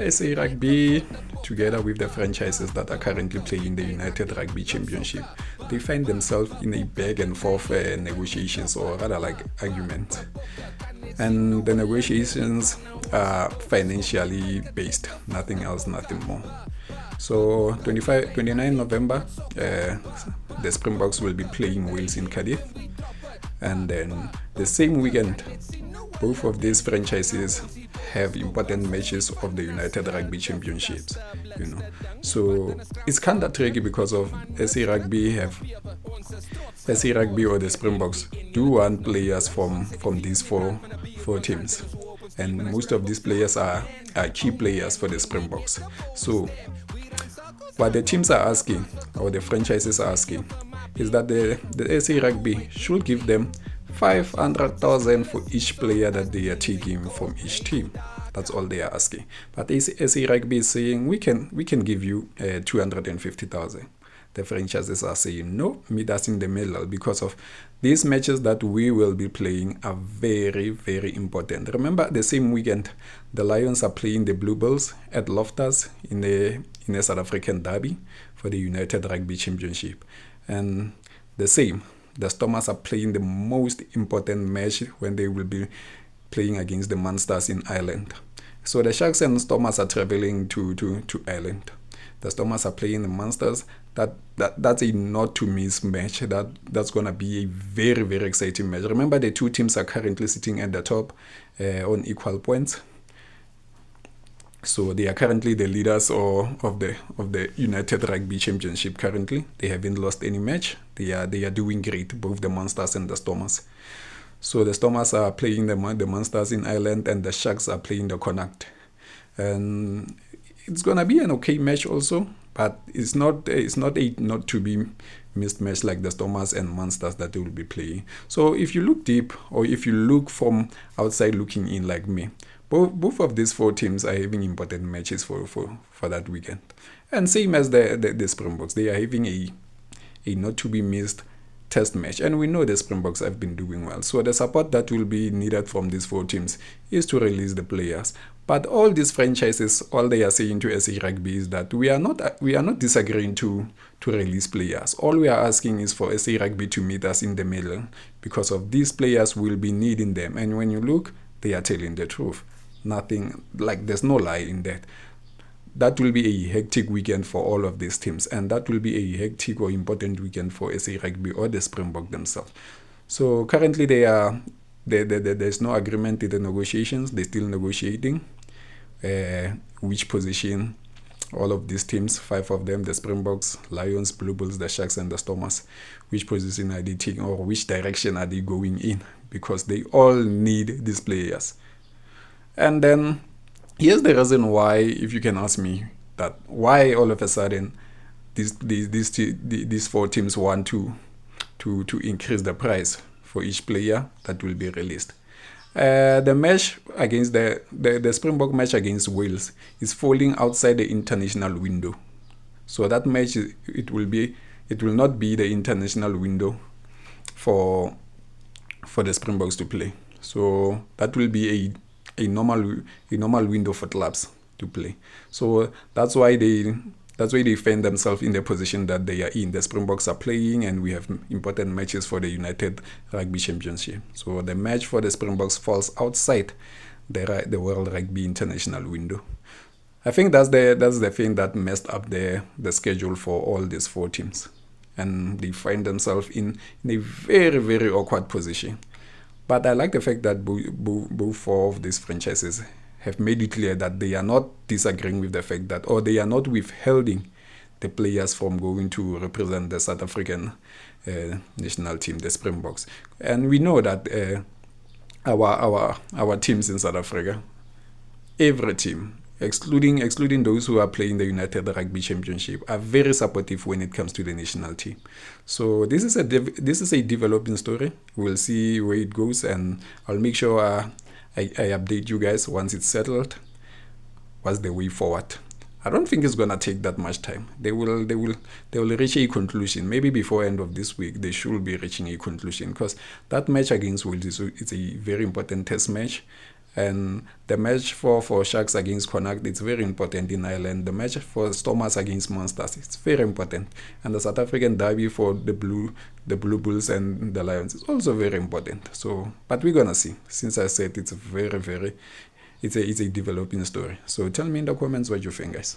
SA Rugby, together with the franchises that are currently playing the United Rugby Championship, they find themselves in a back and forth negotiations, or rather like argument. And the negotiations are financially based, nothing else, nothing more. So 29 November, the Springboks will be playing Wales in Cardiff. And then the same weekend, both of these franchises have important matches of the United Rugby Championships, you know. So it's kind of tricky because of SA Rugby or the Springboks do want players from these four teams, and most of these players are key players for the Springboks. So what the teams are asking, or the franchises are asking, is that the SA Rugby should give them 500,000 for each player that they are taking from each team. That's all they are asking. But SA Rugby is saying we can give you 250,000. The franchises are saying no, meet us in the middle, because of these matches that we will be playing are very, very important. Remember, the same weekend, the Lions are playing the Bluebells at Loftus in a South African derby for the United Rugby Championship. And the Stormers are playing the most important match when they will be playing against the Munsters in Ireland. So the Sharks and Stormers are traveling to Ireland. The Stormers are playing the Munsters. That's a not to miss match. That's gonna be a very, very exciting match. Remember, the two teams are currently sitting at the top on equal points. So they are currently the leaders of the United Rugby Championship. Currently, they haven't lost any match. They are doing great, both the Munsters and the Stormers. So the Stormers are playing the Munsters in Ireland, and the Sharks are playing the Connacht. And it's gonna be an okay match also, but it's not a not to be missed match like the Stormers and Munsters that they will be playing. So if you look deep, or if you look from outside looking in like me, both of these four teams are having important matches for that weekend. And same as the Springboks, they are having a not to be missed test match, and we know the Springboks have been doing well. So the support that will be needed from these four teams is to release the players. But all these franchises, all they are saying to SA Rugby is that we are not disagreeing to release players. All we are asking is for SA Rugby to meet us in the middle, because of these players will be needing them. And when you look, they are telling the truth. Nothing, like, there's no lie in that. That will be a hectic weekend for all of these teams, and that will be a hectic or important weekend for SA Rugby or the Springbok themselves. So currently there's no agreement in the negotiations. They're still negotiating which position all of these teams, 5 of them, the Springboks, Lions, Bluebells, the Sharks, and the Stormers, which position are they taking, or which direction are they going in, because they all need these players. And then here's the reason why, if you can ask me, that why all of a sudden these four teams want to increase the price for each player that will be released. The match against the Springbok match against Wales is falling outside the international window. So that match, it will not be the international window for the Springboks to play. So that will be a normal window for clubs to play. So that's why they find themselves in the position that they are in. The Springboks are playing, and we have important matches for the United Rugby Championship. So the match for the Springboks falls outside the World Rugby International window. I think that's the thing that messed up the schedule for all these four teams, and they find themselves in a very, very awkward position. But I like the fact that both four of these franchises have made it clear that they are not disagreeing with the fact that, or they are not withholding the players from going to represent the South African national team, the Springboks. And we know that our teams in South Africa, every team, excluding those who are playing the United Rugby Championship, are very supportive when it comes to the national team. So this is a developing story. We'll see where it goes, and I'll make sure I update you guys once it's settled. What's the way forward? I don't think it's gonna take that much time. They will reach a conclusion. Maybe before end of this week, they should be reaching a conclusion, because that match against Wales is a very important test match. And the match for Sharks against Connacht, it's very important in Ireland. The match for Stormers against Monsters, it's very important. And the South African derby for the Blue Bulls and the Lions is also very important. So, but we're gonna see. Since I said it's a very, very, it's a developing story. So tell me in the comments what you think, guys.